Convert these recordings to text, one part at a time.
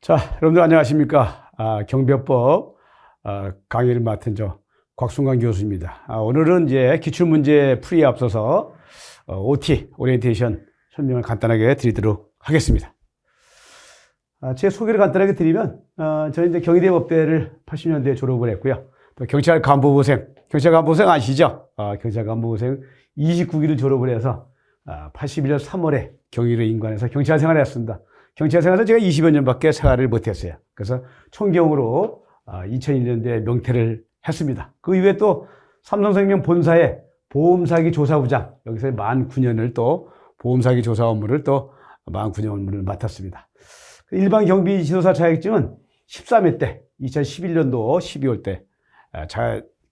자, 여러분들 안녕하십니까? 경비법 강의를 맡은 곽순관 교수입니다. 오늘은 이제 기출문제 풀이에 앞서서 OT, 오리엔테이션 설명을 간단하게 드리도록 하겠습니다. 제 소개를 간단하게 드리면, 저는 이제 경희대 법대를 80년대에 졸업을 했고요. 또 경찰 간부고생 아시죠? 경찰 간부고생 29기를 졸업을 해서 81년 3월에 경희로 인관해서 경찰 생활을 했습니다. 경찰 생활에서 제가 20여 년밖에 생활을 못했어요. 그래서 총경으로 2001년도에 명퇴를 했습니다. 그 이후에 또 삼성생명 본사의 보험사기 조사부장, 여기서 만 9년을 또 보험사기 조사 업무를 또 만 9년 업무를 맡았습니다. 일반 경비 지도사 자격증은 13회 때 2011년도 12월 때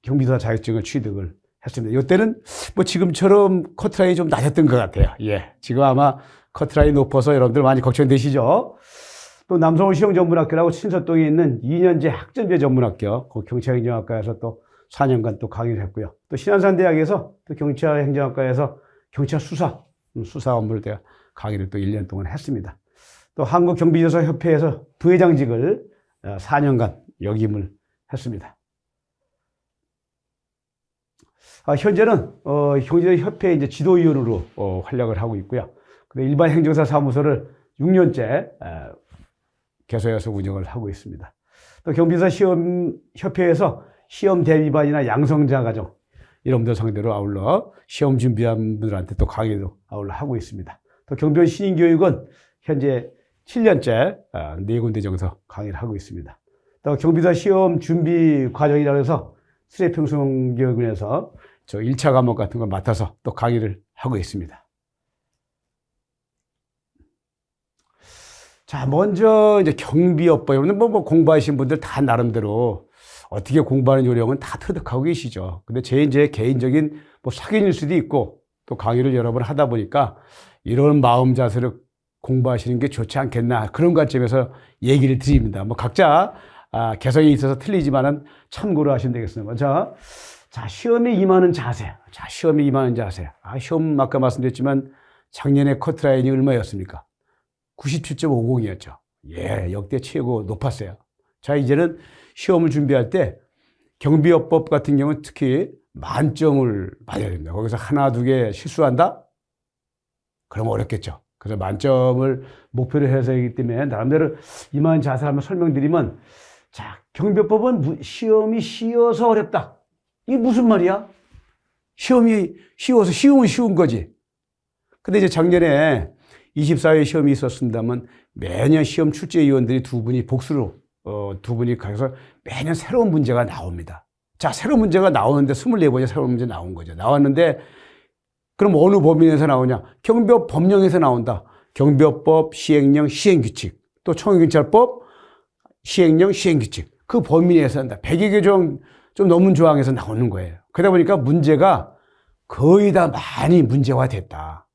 경비도사 자격증을 취득을 했습니다. 이때는 뭐 지금처럼 커트라인이 좀 낮았던 것 같아요. 예, 지금 아마 커트라인 높아서 여러분들 많이 걱정되시죠? 또 남성호 시형전문학교라고 신서동에 있는 2년제 학전제 전문학교, 그 경찰행정학과에서 또 4년간 또 강의를 했고요. 또 신안산대학에서 또 경찰행정학과에서 경찰 수사 업무를 제가 강의를 또 1년 동안 했습니다. 또 한국경비조사협회에서 부회장직을 4년간 역임을 했습니다. 현재는 경제협회 이제 지도위원으로 활약을 하고 있고요. 일반 행정사 사무소를 6년째 개소해서 운영을 하고 있습니다. 또 경비사 시험협회에서 시험 대비반이나 양성자 과정 이런 분들 상대로 아울러 시험 준비한 분들한테 또 강의도 아울러 하고 있습니다. 또 경비원 신인교육은 현재 7년째 4군데 정도 강의를 하고 있습니다. 또 경비사 시험 준비 과정이라 해서 수레평성교육원에서 1차 과목 같은 걸 맡아서 또 강의를 하고 있습니다. 자, 먼저 이제 경비업법, 뭐 공부하신 분들 다 나름대로 어떻게 공부하는 요령은 다 터득하고 계시죠. 근데 제 이제 개인적인 뭐 사견일 수도 있고 또 강의를 여러 번 하다 보니까 이런 마음 자세로 공부하시는 게 좋지 않겠나 그런 관점에서 얘기를 드립니다. 뭐 각자 개성이 있어서 틀리지만은 참고로 하시면 되겠습니다. 자, 시험에 임하는 자세. 시험 아까 말씀드렸지만 작년에 커트라인이 얼마였습니까? 97.50이었죠. 예, 역대 최고 높았어요. 자, 이제는 시험을 준비할 때 경비업법 같은 경우는 특히 만점을 받아야 됩니다. 거기서 하나, 두 개 실수한다? 그럼 어렵겠죠. 그래서 만점을 목표로 해서 하기 때문에 나름대로 이만 자세를 한번 설명드리면, 자, 경비업법은 시험이 쉬워서 어렵다. 이게 무슨 말이야? 시험이 쉬워서 쉬우면 쉬운 거지. 근데 이제 작년에 24회 시험이 있었습니다만 매년 시험 출제위원들이 두 분이 복수로 두 분이 가서 매년 새로운 문제가 나옵니다. 자, 새로운 문제가 나오는데 24번이 새로운 문제 나온 거죠. 나왔는데 그럼 어느 법인에서 나오냐? 경비업 법령에서 나온다. 경비업법, 시행령, 시행규칙, 또 총경찰법, 시행령, 시행규칙. 그 범위에서 한다. 100여 개 좀 넘은 조항에서 나오는 거예요. 그러다 보니까 문제가 거의 다 많이 문제화됐다.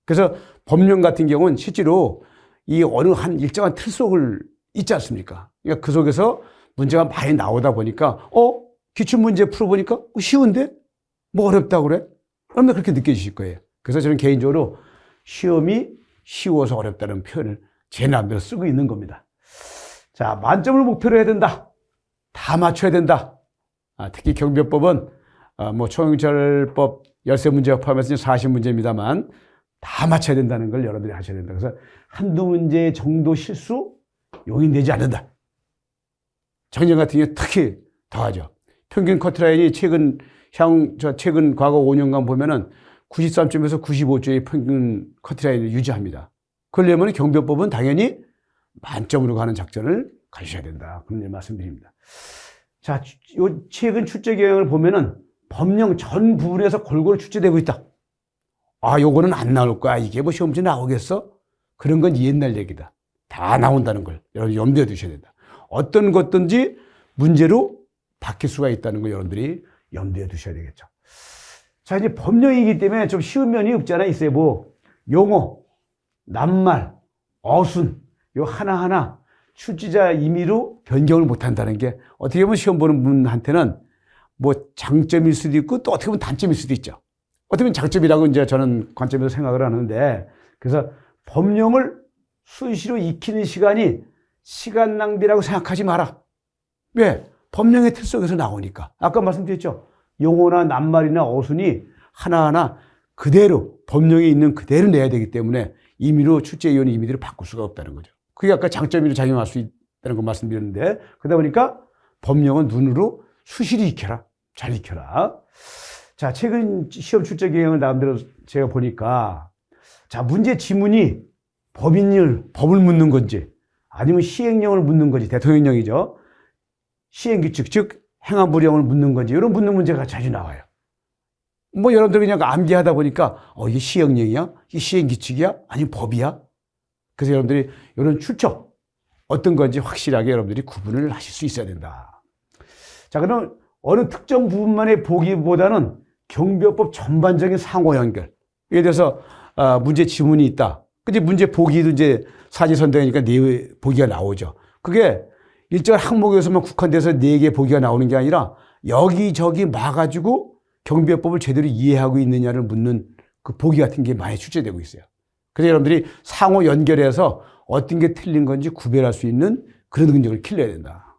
그래서 법령 같은 경우는 실제로 이 어느 한 일정한 틀 속을 있지 않습니까? 그러니까 그 속에서 문제가 많이 나오다 보니까 기출문제 풀어보니까 쉬운데? 뭐 어렵다고 그래? 그러면 그렇게 느껴지실 거예요. 그래서 저는 개인적으로 시험이 쉬워서 어렵다는 표현을 제 나름대로 쓰고 있는 겁니다. 자, 만점을 목표로 해야 된다. 다 맞춰야 된다. 특히 경비법은 뭐 총경찰법 13문제 포함해서 40문제입니다만 다 맞춰야 된다는 걸 여러분들이 하셔야 된다. 그래서 한두 문제 정도 실수 용인되지 않는다. 작년 같은 경우 특히 더하죠. 평균 커트라인이 최근 과거 5년간 보면은 93점에서 95점의 평균 커트라인을 유지합니다. 그러려면 경비법은 당연히 만점으로 가는 작전을 가지셔야 된다. 그런 말씀드립니다. 자, 요 최근 출제 경향을 보면은 법령 전 부분에서 골고루 출제되고 있다. 요거는 안 나올 거야. 이게 뭐 시험지 나오겠어? 그런 건 옛날 얘기다. 다 나온다는 걸 여러분 염두에 두셔야 된다. 어떤 것든지 문제로 바뀔 수가 있다는 걸 여러분들이 염두에 두셔야 되겠죠. 자, 이제 법령이기 때문에 좀 쉬운 면이 없지 않아 있어요. 뭐 용어, 낱말, 어순 요 하나하나 출제자 임의로 변경을 못 한다는 게 어떻게 보면 시험 보는 분한테는 뭐 장점일 수도 있고 또 어떻게 보면 단점일 수도 있죠. 어떻게 보면 장점이라고 이제 저는 관점에서 생각을 하는데, 그래서 법령을 수시로 익히는 시간이 시간 낭비라고 생각하지 마라. 왜? 법령의 틀 속에서 나오니까. 아까 말씀드렸죠. 용어나 낱말이나 어순이 하나하나 그대로 법령에 있는 그대로 내야 되기 때문에 임의로 출제위원이 임의대로 바꿀 수가 없다는 거죠. 그게 아까 장점으로 작용할 수 있다는 거 말씀드렸는데 그러다 보니까 법령은 눈으로 수시로 익혀라. 잘 익혀라. 자, 최근 시험 출제 경향을 나름대로 제가 보니까 자, 문제 지문이 법인을, 법을 묻는 건지 아니면 시행령을 묻는 건지 대통령령이죠. 시행규칙, 즉 행안부령을 묻는 건지 이런 묻는 문제가 자주 나와요. 뭐 여러분들 그냥 암기하다 보니까 이게 시행령이야? 이게 시행규칙이야? 아니면 법이야? 그래서 여러분들이 이런 출처 어떤 건지 확실하게 여러분들이 구분을 하실 수 있어야 된다. 자, 그럼 어느 특정 부분만의 보기보다는 경비업법 전반적인 상호 연결. 예를 들어서 문제 지문이 있다. 근데 문제 보기도 이제 사지선다니까 네 보기가 나오죠. 그게 일정한 항목에서만 국한돼서 4개 보기가 나오는 게 아니라 여기저기 막아주고 경비업법을 제대로 이해하고 있느냐를 묻는 그 보기 같은 게 많이 출제되고 있어요. 그래서 여러분들이 상호 연결해서 어떤 게 틀린 건지 구별할 수 있는 그런 능력을 길러야 된다.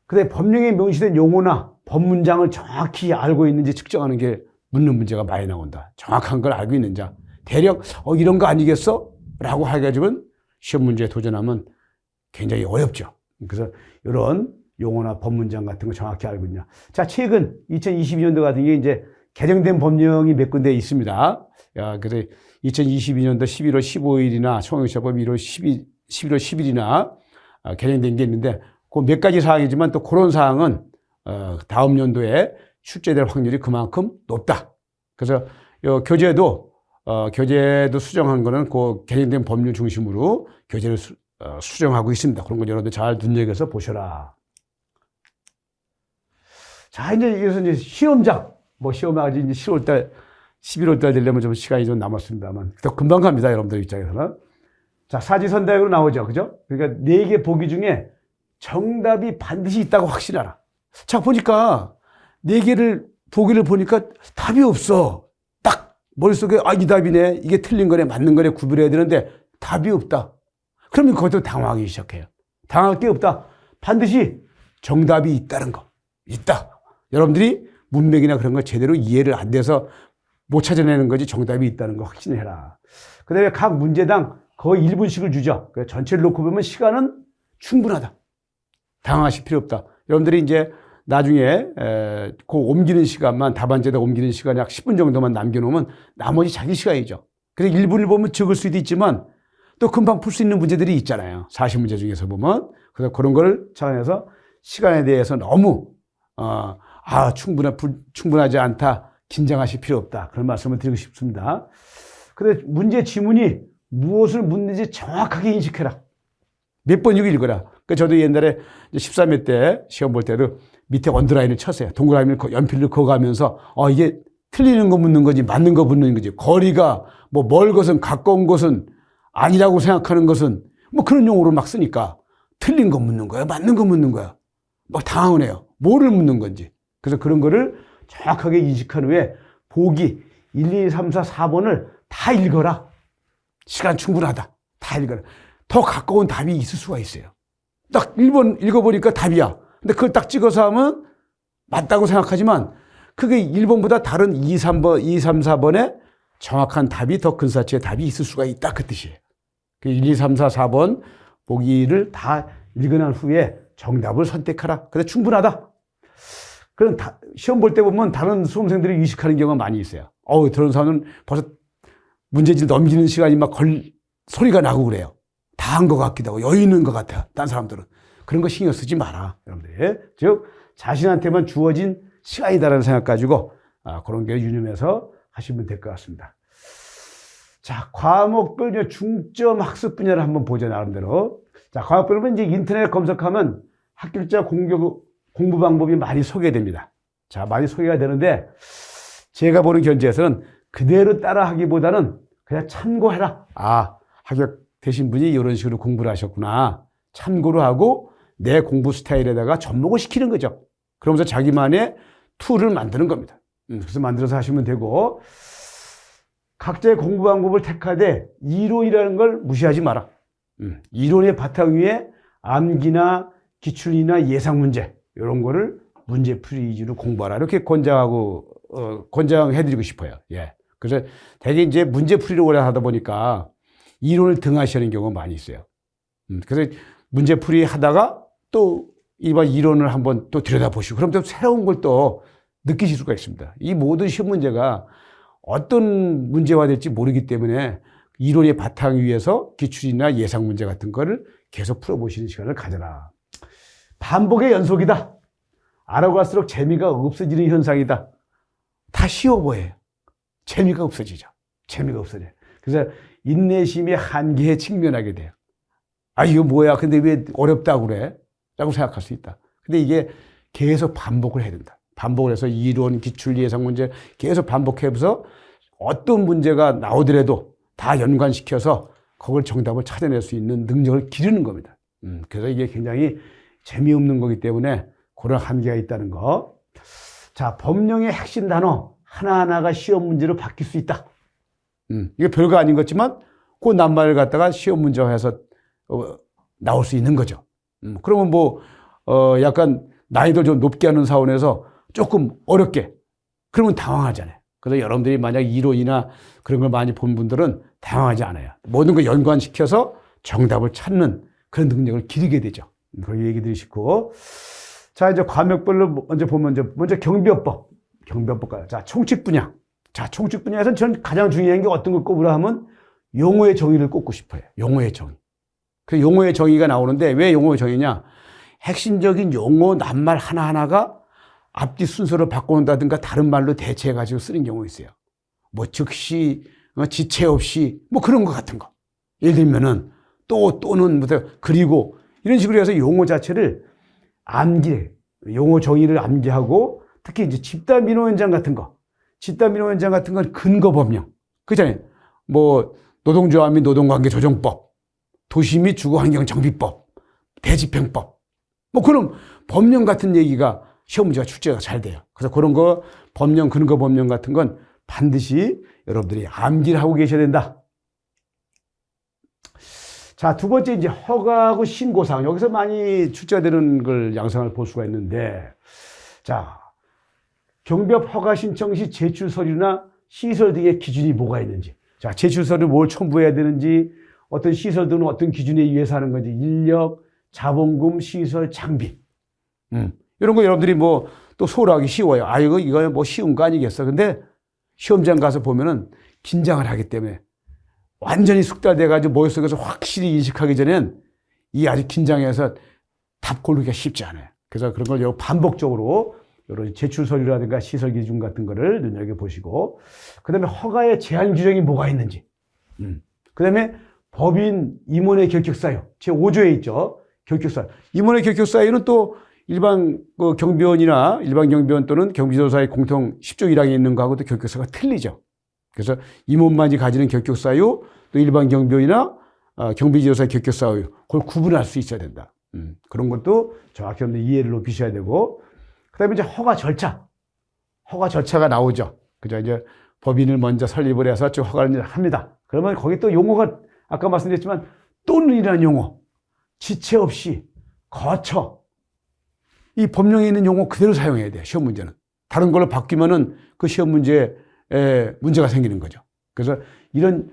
근데 법령에 명시된 용어나 법문장을 정확히 알고 있는지 측정하는 게 묻는 문제가 많이 나온다. 정확한 걸 알고 있는 자. 대략 이런 거 아니겠어? 라고 해가지고는 시험 문제에 도전하면 굉장히 어렵죠. 그래서 이런 용어나 법문장 같은 거 정확히 알고 있냐. 자, 최근 2022년도 같은 게 이제 개정된 법령이 몇 군데 있습니다. 그래서 2022년도 11월 15일이나 총영시법 11월 10일이나 개정된 게 있는데 그 몇 가지 사항이지만 또 그런 사항은 다음 연도에 출제될 확률이 그만큼 높다. 그래서 교재도 수정한 거는 그 개정된 법률 중심으로 교재를 수정하고 있습니다. 그런 거 여러분들 잘 눈여겨서 보셔라. 자, 이제 시험장. 시험 아직 이제 10월달, 11월달 되려면 좀 시간이 좀 남았습니다만. 더 금방 갑니다. 여러분들 입장에서는. 자, 사지선다형으로 나오죠. 그죠? 그러니까 4개 보기 중에 정답이 반드시 있다고 확신하라. 자, 보니까 4개를, 보기를 보니까 답이 없어. 딱 머릿속에, 이 답이네. 이게 틀린 거네. 맞는 거네. 구별해야 되는데 답이 없다. 그러면 거기서 당황하기 시작해요. 당할 게 없다. 반드시 정답이 있다는 거. 있다. 여러분들이 문맥이나 그런 걸 제대로 이해를 안 돼서 못 찾아내는 거지 정답이 있다는 거 확신해라. 그 다음에 각 문제당 거의 1분씩을 주죠. 전체를 놓고 보면 시간은 충분하다. 당황하실 필요 없다. 여러분들이 이제 나중에 그 옮기는 시간만 답안지에다 옮기는 시간이 약 10분 정도만 남겨놓으면 나머지 자기 시간이죠. 그래서 1분을 보면 적을 수도 있지만 또 금방 풀 수 있는 문제들이 있잖아요. 40문제 중에서 보면. 그래서 그런 걸 차원에서 시간에 대해서 너무 충분하지 않다. 긴장하실 필요 없다. 그런 말씀을 드리고 싶습니다. 근데 문제 지문이 무엇을 묻는지 정확하게 인식해라. 몇 번이고 읽어라. 저도 옛날에 13회 때 시험 볼 때도 밑에 언더라인을 쳤어요. 동그라미를 연필로 그어가면서 이게 틀리는 거 묻는 거지 맞는 거 묻는 거지. 거리가 멀 것은 가까운 것은 아니라고 생각하는 것은 그런 용어로 막 쓰니까 틀린 거 묻는 거야 맞는 거 묻는 거야 막 당황을 해요. 뭐를 묻는 건지. 그래서 그런 거를 정확하게 인식한 후에 보기 1, 2, 3, 4, 4번을 다 읽어라. 시간 충분하다. 다 읽어라. 더 가까운 답이 있을 수가 있어요. 딱 1번 읽어보니까 답이야. 근데 그걸 딱 찍어서 하면 맞다고 생각하지만 그게 1번보다 다른 2, 3, 4번에 정확한 답이 더 근사치의 답이 있을 수가 있다. 그 뜻이에요. 1, 2, 3, 4, 4번 보기를 다 읽어난 후에 정답을 선택하라. 그래 충분하다. 그럼 시험 볼 때 보면 다른 수험생들이 의식하는 경우가 많이 있어요. 저런 사람은 벌써 문제지 넘기는 시간이 막 소리가 나고 그래요. 다 한 것 같기도 하고 여유 있는 것 같아. 딴 사람들은. 그런 거 신경 쓰지 마라. 여러분들. 즉 자신한테만 주어진 시간이다라는 생각 가지고 그런 게 유념해서 하시면 될 것 같습니다. 자, 과목별 중점 학습 분야를 한번 보자, 나름대로. 자, 과목별은 이제 인터넷 검색하면 학교자 공부 방법이 많이 소개됩니다. 자, 많이 소개가 되는데, 제가 보는 견지에서는 그대로 따라 하기보다는 그냥 참고해라. 합격되신 분이 이런 식으로 공부를 하셨구나. 참고로 하고 내 공부 스타일에다가 접목을 시키는 거죠. 그러면서 자기만의 툴을 만드는 겁니다. 그래서 만들어서 하시면 되고, 각자의 공부 방법을 택하되 이론이라는 걸 무시하지 마라. 이론의 바탕 위에 암기나 기출이나 예상 문제 이런 거를 문제풀이 위주로 공부하라 이렇게 권장해드리고 싶어요. 예. 그래서 대개 이제 문제풀이를 오래 하다 보니까 이론을 등하시는 경우가 많이 있어요. 그래서 문제풀이 하다가 또 일반 이론을 한번 또 들여다보시고 그럼 또 새로운 걸 또 느끼실 수가 있습니다. 이 모든 시험 문제가 어떤 문제가 될지 모르기 때문에 이론의 바탕 위에서 기출이나 예상 문제 같은 거를 계속 풀어보시는 시간을 가져라. 반복의 연속이다. 알아갈수록 재미가 없어지는 현상이다. 다 쉬워 보여요. 재미가 없어지죠. 재미가 없어져요. 그래서 인내심의 한계에 직면하게 돼요. 아, 이거 뭐야? 근데 왜 어렵다고 그래? 라고 생각할 수 있다. 근데 이게 계속 반복을 해야 된다. 반복을 해서 이론, 기출, 예상 문제 계속 반복해서 어떤 문제가 나오더라도 다 연관시켜서 그걸 정답을 찾아낼 수 있는 능력을 기르는 겁니다. 그래서 이게 굉장히 재미없는 거기 때문에 그런 한계가 있다는 거. 자, 법령의 핵심 단어 하나하나가 시험 문제로 바뀔 수 있다. 이게 별거 아닌 것지만 그 낱말을 갖다가 시험 문제화해서 나올 수 있는 거죠. 그러면 뭐 약간 난이도를 좀 높게 하는 사원에서 조금 어렵게 그러면 당황하잖아요. 그래서 여러분들이 만약 이론이나 그런 걸 많이 본 분들은 당황하지 않아요. 모든 걸 연관시켜서 정답을 찾는 그런 능력을 기르게 되죠. 그런 얘기 들으시고. 자, 이제 과목별로 먼저 보면 먼저 경비업법. 경비업법까지. 자, 총칙 분야. 자, 총칙 분야에서는 저는 가장 중요한 게 어떤 걸 꼽으라 하면 용어의 정의를 꼽고 싶어요. 용어의 정의. 그 용어의 정의가 나오는데 왜 용어의 정의냐? 핵심적인 용어 낱말 하나하나가 앞뒤 순서를 바꿔놓는다든가 다른 말로 대체해가지고 쓰는 경우가 있어요. 뭐 즉시, 지체 없이 뭐 그런 것 같은 거. 예를 들면은 또는 그리고 이런 식으로 해서 용어 자체를 용어 정의를 암기하고 특히 이제 집단 민원현장 같은 거. 집단 민원현장 같은 건 근거법령. 그잖아요. 뭐 노동조합 및 노동관계조정법, 도시 및 주거환경정비법, 대집행법. 뭐 그런 법령 같은 얘기가 시험 문제가 출제가 잘 돼요. 그래서 그런 거 법령, 근거 법령 같은 건 반드시 여러분들이 암기를 하고 계셔야 된다. 자, 두 번째 이제 허가하고 신고사항. 여기서 많이 출제가 되는 걸 양상을 볼 수가 있는데, 자, 경비업 허가 신청 시 제출 서류나 시설 등의 기준이 뭐가 있는지. 자, 제출 서류 뭘 첨부해야 되는지, 어떤 시설 등은 어떤 기준에 의해서 하는 건지, 인력, 자본금, 시설, 장비. 이런 거 여러분들이 뭐 또 소홀하기 쉬워요. 아, 이거 뭐 쉬운 거 아니겠어. 근데 시험장 가서 보면은 긴장을 하기 때문에 완전히 숙달돼가지고 머릿속에서 확실히 인식하기 전엔 이 아주 긴장해서 답 고르기가 쉽지 않아요. 그래서 그런 걸 반복적으로 이런 제출 서류라든가 시설 기준 같은 거를 눈여겨보시고, 그 다음에 허가의 제한 규정이 뭐가 있는지, 그 다음에 법인 임원의 결격사유, 제5조에 있죠. 결격사유. 임원의 결격사유는 또 일반 경비원이나 일반 경비원 또는 경비조사의 공통 10조 1항에 있는 거하고도 결격사유가 틀리죠. 그래서 임원만이 가지는 결격사유, 또 일반 경비원이나 경비지도사의 결격사유, 그걸 구분할 수 있어야 된다. 그런 것도 정확히 여러분들 이해를 높이셔야 되고, 그 다음에 이제 허가 절차. 허가 절차가 나오죠. 그죠? 이제 법인을 먼저 설립을 해서 쭉 허가를 합니다. 그러면 거기 또 용어가 아까 말씀드렸지만 또는이라는 용어, 지체 없이, 거쳐. 이 법령에 있는 용어 그대로 사용해야 돼요. 시험 문제는. 다른 걸로 바뀌면은 그 시험 문제에 문제가 생기는 거죠. 그래서 이런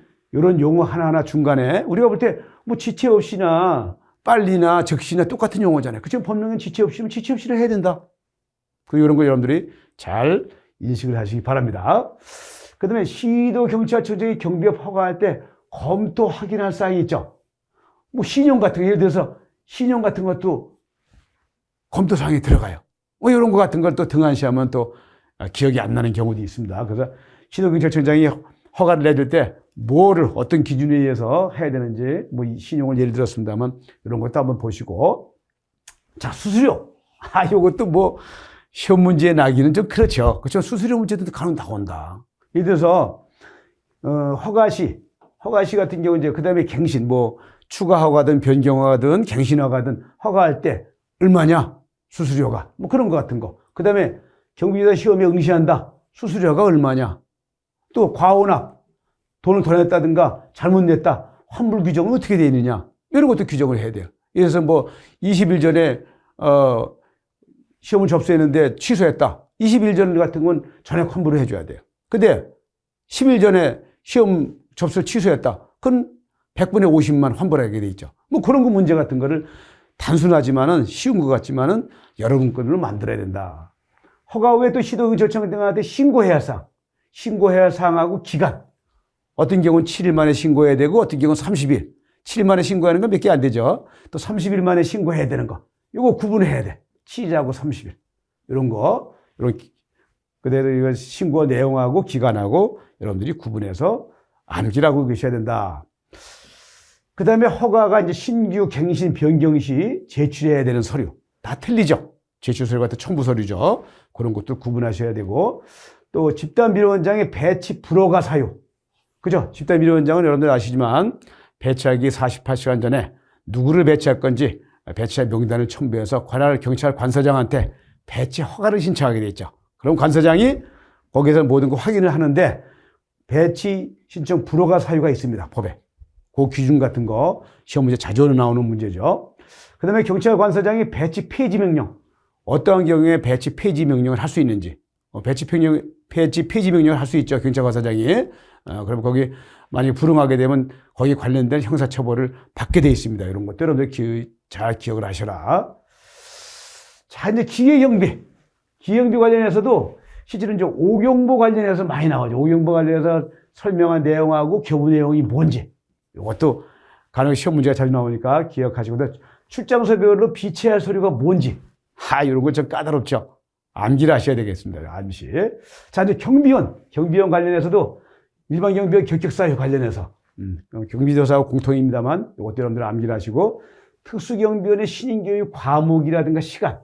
용어 하나하나 중간에 우리가 볼 때 뭐 지체 없이나 빨리나 즉시나 똑같은 용어잖아요. 그렇지만 법령은 지체 없이면 지체 없이를 해야 된다. 그리고 이런 거 여러분들이 잘 인식을 하시기 바랍니다. 그 다음에 시도경찰청장이 경비업 허가할 때 검토 확인할 사항이 있죠. 뭐 신용 같은 거, 예를 들어서 신용 같은 것도 검토 사항에 들어가요. 뭐 이런 거 같은 걸 또 등한시하면 또 기억이 안 나는 경우도 있습니다. 그래서 시도경찰청장이 허가를 내줄 때 뭐를 어떤 기준에 의해서 해야 되는지, 뭐 신용을 예를 들었습니다만 이런 것도 한번 보시고. 자, 수수료. 요것도 뭐 시험 문제에 나기는 좀 그렇죠. 그렇죠. 수수료 문제도 간혹 나온다. 예를 들어서 허가시 같은 경우 이제 그 다음에 갱신, 뭐 추가 허가든 변경 허가든 갱신 허가든 허가할 때 얼마냐? 수수료가. 뭐 그런 거 같은 거. 그 다음에 경비조사 시험에 응시한다. 수수료가 얼마냐? 또 과혼합. 돈을 더 냈다든가 잘못 냈다. 환불 규정은 어떻게 되어 있느냐? 이런 것도 규정을 해야 돼요. 그래서 뭐 20일 전에 시험을 접수했는데 취소했다. 20일 전 같은 건 전액 환불을 해줘야 돼요. 근데 10일 전에 시험 접수를 취소했다. 그건 100분의 50만 환불하게 돼 있죠. 뭐 그런 거 문제 같은 거를 단순하지만은 쉬운 것 같지만은 여러분 건으로 만들어야 된다. 허가 후에 또 시도 절차가 등한테 신고해야 할 사항. 신고해야 할 사항하고 기간. 어떤 경우는 7일 만에 신고해야 되고 어떤 경우는 30일. 7일 만에 신고하는 건 몇 개 안 되죠. 또 30일 만에 신고해야 되는 거. 이거 구분해야 돼. 7일하고 30일. 이런 거. 이런 그대로 이거 신고 내용하고 기간하고 여러분들이 구분해서 암기라고 계셔야 된다. 그 다음에 허가가 이제 신규 갱신 변경 시 제출해야 되는 서류. 다 틀리죠. 제출 서류 같은 첨부 서류죠. 그런 것도 구분하셔야 되고. 또 집단비료원장의 배치 불허가 사유. 그죠? 집단비료원장은 여러분들 아시지만 배치하기 48시간 전에 누구를 배치할 건지 배치할 명단을 첨부해서 관할 경찰 관서장한테 배치 허가를 신청하게 돼 있죠. 그럼 관서장이 거기서 모든 거 확인을 하는데 배치 신청 불허가 사유가 있습니다. 법에. 그 기준 같은 거 시험 문제 자주 나오는 문제죠. 그 다음에 경찰 관서장이 배치 폐지 명령. 어떠한 경우에 배치 폐지 명령을 할 수 있는지. 배치 폐지 명령을 할 수 있죠. 경찰 관서장이. 그럼 거기 만약에 불응하게 되면 거기 관련된 형사처벌을 받게 돼 있습니다. 이런 것도 여러분들 잘 기억을 하셔라. 자, 이제 기계경비. 기계경비 관련해서도 실제로 이제 오경보 관련해서 많이 나오죠. 오경보 관련해서 설명한 내용하고 교부 내용이 뭔지. 이것도 간혹 시험 문제가 자주 나오니까 기억하시고, 출장소별로 비치할 서류가 뭔지. 이런 건 좀 까다롭죠. 암기를 하셔야 되겠습니다. 암시. 자, 이제 경비원 관련해서도 일반 경비원 결격사유 관련해서 경비조사하고 공통입니다만 이것도 여러분들 암기를 하시고, 특수경비원의 신인교육 과목이라든가 시간,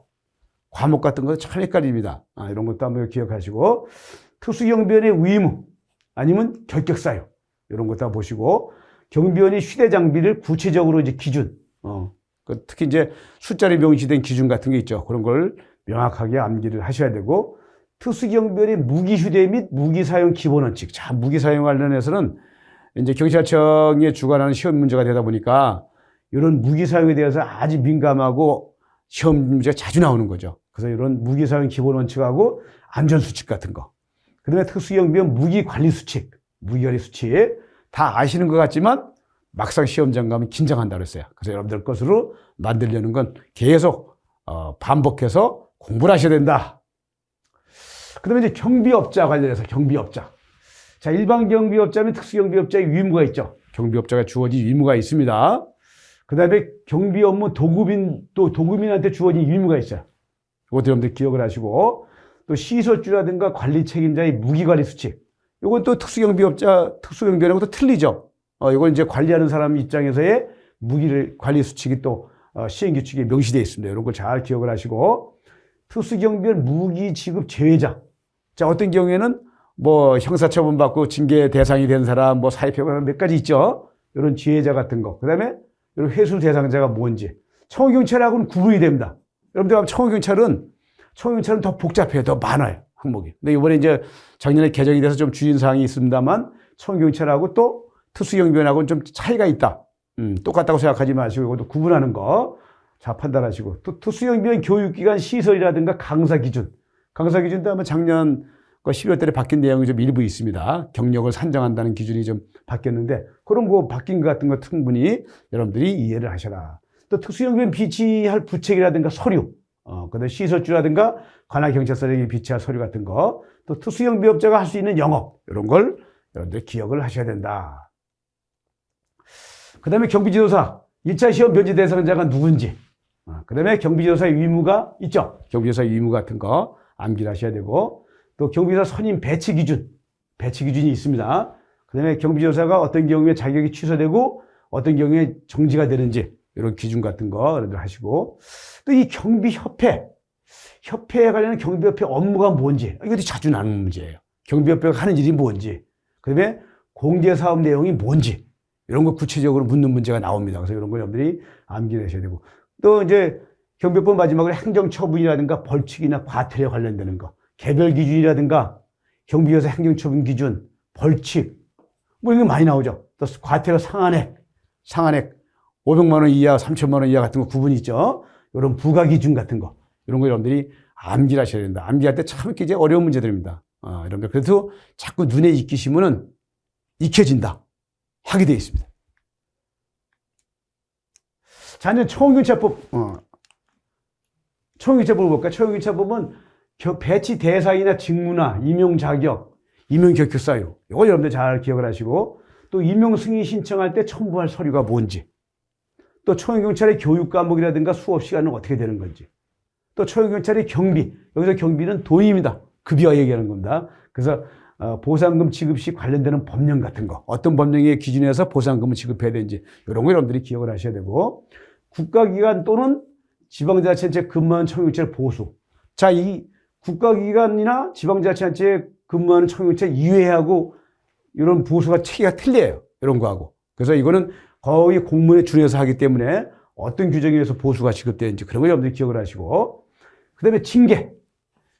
과목 같은 거 참 헷갈립니다. 이런 것도 한번 기억하시고, 특수경비원의 의무 아니면 결격사유 이런 것도 한번 보시고, 경비원이 휴대장비를 구체적으로 이제 기준, 특히 이제 숫자로 명시된 기준 같은 게 있죠. 그런 걸 명확하게 암기를 하셔야 되고, 특수경비원의 무기휴대 및 무기사용 기본원칙. 자, 무기사용 관련해서는 이제 경찰청에 주관하는 시험 문제가 되다 보니까 이런 무기사용에 대해서 아주 민감하고 시험 문제가 자주 나오는 거죠. 그래서 이런 무기사용 기본원칙하고 안전수칙 같은 거. 그 다음에 특수경비원 무기관리수칙, 무기관리수칙. 다 아시는 것 같지만 막상 시험장 가면 긴장한다 그랬어요. 그래서 여러분들 것으로 만들려는 건 계속 반복해서 공부를 하셔야 된다. 그 다음에 이제 경비업자 관련해서 경비업자. 자, 일반 경비업자면 특수경비업자의 의무가 있죠. 경비업자가 주어진 의무가 있습니다. 그 다음에 경비 업무 도급인한테 주어진 의무가 있어요. 이것도 여러분들 기억을 하시고, 또 시설주라든가 관리 책임자의 무기관리 수칙. 이건 또 특수경비원하고 또 틀리죠. 이건 이제 관리하는 사람 입장에서의 관리 수칙이 또 시행규칙에 명시되어 있습니다. 이런 걸 잘 기억을 하시고, 특수경비원 무기 지급 제외자. 자, 어떤 경우에는 뭐 형사처분 받고 징계 대상이 된 사람, 뭐 사회표가 몇 가지 있죠. 이런 지혜자 같은 거. 그 다음에 이런 회수 대상자가 뭔지. 청호경찰하고는 구분이 됩니다. 여러분들 청호경찰은 더 복잡해요. 더 많아요. 항목이. 근데 이번에 이제 작년에 개정이 돼서 좀 주의사항이 사항이 있습니다만, 청호경찰하고 또 특수경비원하고는 좀 차이가 있다. 똑같다고 생각하지 마시고 이것도 구분하는 거 자, 판단하시고, 또 특수경비원 교육기관 시설이라든가 강사 기준도 아마 작년 12월 달에 바뀐 내용이 좀 일부 있습니다. 경력을 산정한다는 기준이 좀 바뀌었는데, 그런 거 바뀐 것 같은 거 충분히 여러분들이 이해를 하셔라. 또 특수경비원 비치할 부책이라든가 서류, 그다음에 시설주라든가 관할경찰서장이 비치할 서류 같은 거, 또 특수경비업자가 할 수 있는 영업, 이런 걸 여러분들 기억을 하셔야 된다. 그 다음에 경비지도사, 1차 시험 변제 대상자가 누군지, 그 다음에 경비지도사의 의무가 있죠. 경비지도사의 의무 같은 거 암기를 하셔야 되고, 또 경비지도사 선임 배치 기준이 있습니다. 그 다음에 경비지도사가 어떤 경우에 자격이 취소되고 어떤 경우에 정지가 되는지 이런 기준 같은 거 여러분들 하시고, 또 이 경비협회에 관련한 경비협회 업무가 뭔지, 이것도 자주 나오는 문제예요. 경비협회가 하는 일이 뭔지, 그 다음에 공제사업 내용이 뭔지, 이런 거 구체적으로 묻는 문제가 나옵니다. 그래서 이런 거 여러분들이 암기를 하셔야 되고, 또 이제 경비법 마지막으로 행정처분이라든가 벌칙이나 과태료 관련되는 거, 개별 기준이라든가 경비여사 행정처분 기준, 벌칙, 뭐 이런 게 많이 나오죠. 또 과태료 상한액 500만 원 이하, 3천만 원 이하 같은 거 구분이 있죠. 이런 부가 기준 같은 거. 이런 거 여러분들이 암기를 하셔야 된다. 암기할 때 참 이렇게 이제 어려운 문제들입니다. 여러분들. 그래도 자꾸 눈에 익히시면은 익혀진다. 하게 되어 있습니다. 자, 이제 총균차법, 총균차법을 볼까요? 총균차법은 배치 대상이나 직무나 임용 자격, 임용 결격 사유. 이거 여러분들 잘 기억을 하시고, 또 임용 승인 신청할 때 첨부할 서류가 뭔지, 또 총경찰의 교육 과목이라든가 수업 시간은 어떻게 되는 건지, 또 총경찰의 경비, 여기서 경비는 돈입니다. 급여 얘기하는 겁니다. 그래서 보상금 지급 시 관련되는 법령 같은 거, 어떤 법령의 기준에서 보상금을 지급해야 되는지 이런 거 여러분들이 기억을 하셔야 되고, 국가기관 또는 지방자치단체에 근무하는 총경찰 보수. 자, 이 국가기관이나 지방자치단체에 근무하는 총경찰 이외하고 이런 보수가 체계가 틀려요. 이런 거하고. 그래서 이거는 거의 공무원에 준해서 하기 때문에 어떤 규정에 의해서 보수가 지급되는지 그런 거 여러분들이 기억을 하시고, 그 다음에 징계.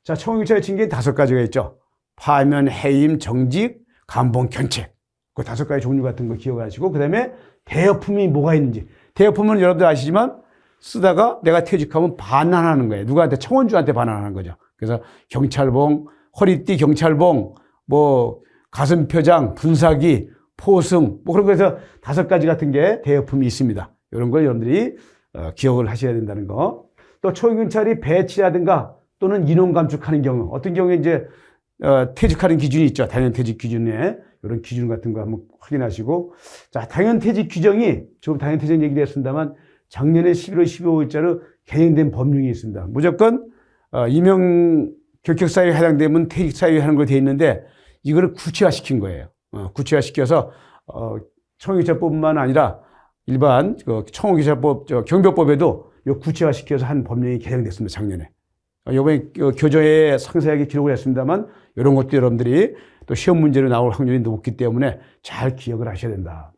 자, 총경찰의 징계는 5가지가 있죠. 파면, 해임, 정직, 감봉, 견책. 그 5가지 종류 같은 거 기억하시고, 그 다음에 대여품이 뭐가 있는지. 대여품은 여러분들 아시지만 쓰다가 내가 퇴직하면 반환하는 거예요. 누구한테? 청원주한테 반환하는 거죠. 그래서 경찰봉, 허리띠 경찰봉, 뭐 가슴 표장, 분사기, 포승, 뭐 그런 거에서 5가지 같은 게 대여품이 있습니다. 이런 걸 여러분들이 기억을 하셔야 된다는 거. 또 총경찰이 배치라든가 또는 인원 감축하는 경우, 어떤 경우에 이제 퇴직하는 기준이 있죠. 당연퇴직 기준에 이런 기준 같은 거 한번 확인하시고, 자, 당연퇴직 규정이 조금 당연퇴직 얘기를 했습니다만 작년에 11월 15일자로 개정된 법률이 있습니다. 무조건 임용 결격 사유에 해당되면 퇴직 사유에 하는 걸로 되어 있는데 이거를 구체화시킨 거예요. 구체화시켜서 총경찰법뿐만 아니라 일반 총경찰법, 경비법에도 이 구체화시켜서 한 법령이 개정됐습니다. 작년에. 이번에 교조에 상세하게 기록을 했습니다만 이런 것도 여러분들이 또 시험 문제로 나올 확률이 높기 때문에 잘 기억을 하셔야 된다.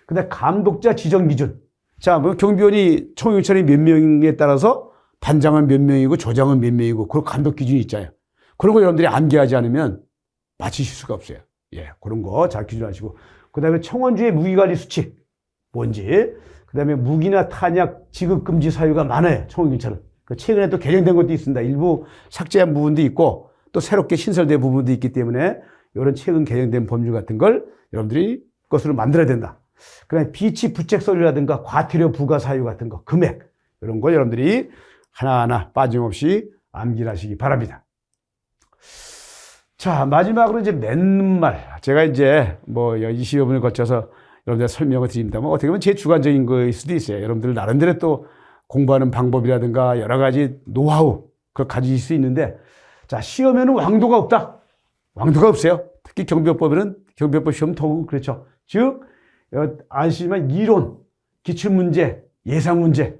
근데 감독자 지정 기준. 자, 뭐 경비원이 총경찰이 몇 명에 따라서 단장은 몇 명이고 조장은 몇 명이고 그런 감독 기준이 있잖아요. 그런 거 여러분들이 암기하지 않으면 맞히실 수가 없어요. 예, 그런 거 잘 기준하시고. 그 다음에 청원주의 무기관리 수칙. 뭔지. 그 다음에 무기나 탄약 지급 금지 사유가 많아요. 총경찰은. 최근에 또 개정된 것도 있습니다. 일부 삭제한 부분도 있고 또 새롭게 신설된 부분도 있기 때문에 이런 최근 개정된 법률 같은 걸 여러분들이 것으로 만들어야 된다. 그다음에 비치 부책 서류라든가 과태료 부과 사유 같은 거, 금액 이런 걸 여러분들이 하나하나 빠짐없이 암기를 하시기 바랍니다. 자, 마지막으로 이제 맺는 말. 제가 이제 뭐 20여 분을 거쳐서 여러분들 설명을 드립니다만 어떻게 보면 제 주관적인 거일 수도 있어요. 여러분들 나름대로 또 공부하는 방법이라든가 여러 가지 노하우 그걸 가지실 수 있는데, 자, 시험에는 왕도가 없다. 왕도가 없어요. 특히 경비법에는 경비법 시험 더욱 그렇죠. 즉 아시지만 이론, 기출문제, 예상문제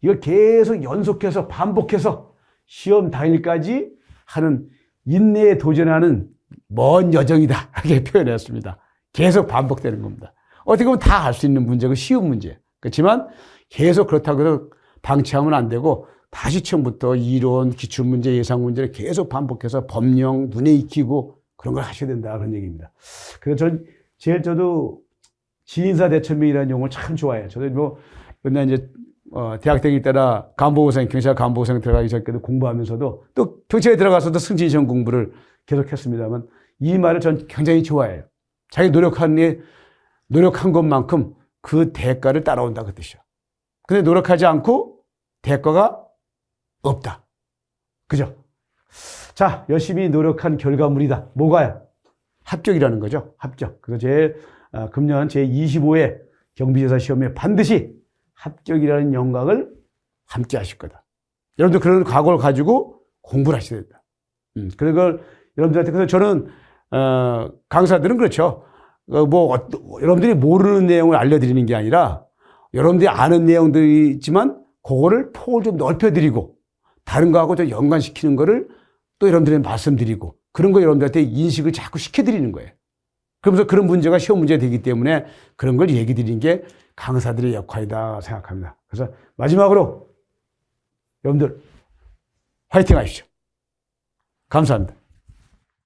이걸 계속 연속해서 반복해서 시험 당일까지 하는 인내에 도전하는 먼 여정이다 이렇게 표현했습니다. 계속 반복되는 겁니다. 어떻게 보면 다 알 수 있는 문제고 쉬운 문제. 그렇지만 계속 그렇다고 해서 방치하면 안 되고 다시 처음부터 이론, 기출문제, 예상문제를 계속 반복해서 법령 눈에 익히고 그런 걸 하셔야 된다 그런 얘기입니다. 그래서 저도 지인사 대천명이라는 용어를 참 좋아해요. 저도 뭐 맨날 이제 대학 다닐 때나 간부고생, 경찰 간부고생 들어가기 전에도 공부하면서도 또 경찰에 들어가서도 승진시험 공부를 계속했습니다만 이 말을 전 굉장히 좋아해요. 자기 노력한 것만큼 그 대가를 따라온다 그 뜻이죠. 근데 노력하지 않고 대가가 없다. 그죠? 자, 열심히 노력한 결과물이다. 뭐가요? 합격이라는 거죠. 합격. 그래서 금년 제25회 경비대사 시험에 반드시 합격이라는 영광을 함께 하실 거다. 여러분들 그런 각오를 가지고 공부를 하셔야 된다. 그걸 여러분들한테, 그래서 저는, 강사들은 그렇죠. 여러분들이 모르는 내용을 알려드리는 게 아니라 여러분들이 아는 내용들이 있지만 그거를 폭을 좀 넓혀드리고 다른 거하고 좀 연관시키는 거를 또 여러분들한테 말씀드리고 그런 거 여러분들한테 인식을 자꾸 시켜드리는 거예요. 그러면서 그런 문제가 시험 문제가 되기 때문에 그런 걸 얘기 드리는 게 강사들의 역할이다 생각합니다. 그래서 마지막으로 여러분들 화이팅 하십시오. 감사합니다.